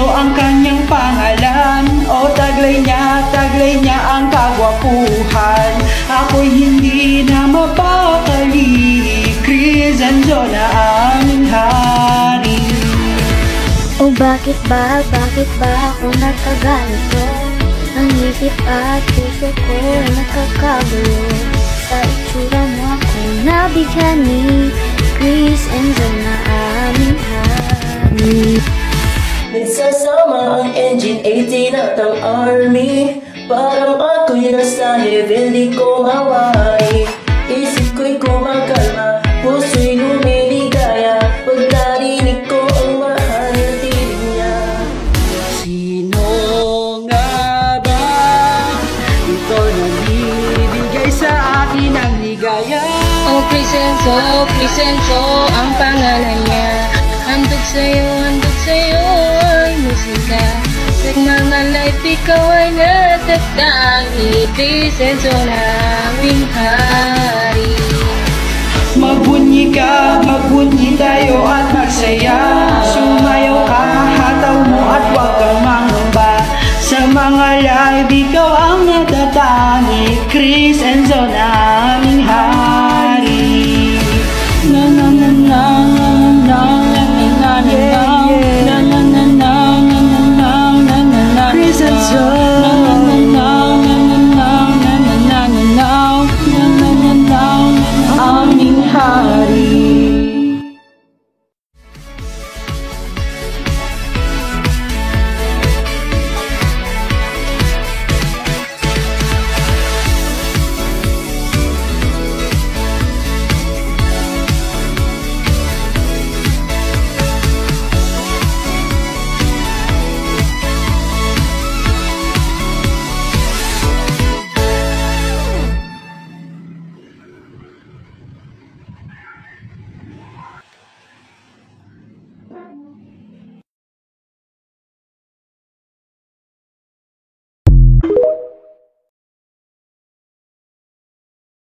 Enzo ang kanyang pangalan. O taglay niya ang kagwapuhan. Ako'y hindi na mapakali, Chris Enzo na aming hari. O bakit ba ako nagkaganito? Ang isip at puso ko nakakagulo. Sa itsura mo ako nabigyan ni Chris Enzo na aming hari. Nagsasama ang engine 18 at ang army. Parang ako'y nasa heaven, di ko mawari. Isip ko'y kumakalma, puso'y lumiligaya pag narinig ko ang mahal na tinig niya. Sino nga ba ito nagbibigay sa akin ng ligaya? Oh Chris Enzo ang pangalan niya. Handog sa'yo ay musika. Sa mga life ikaw ay natatangi. Chris Enzo na aming hari. Magbunyi tayo at magsaya. Sumayaw ka, hataw mo at huwag kang mangamba. Sa mga live ikaw ang natatangi. Chris Enzo na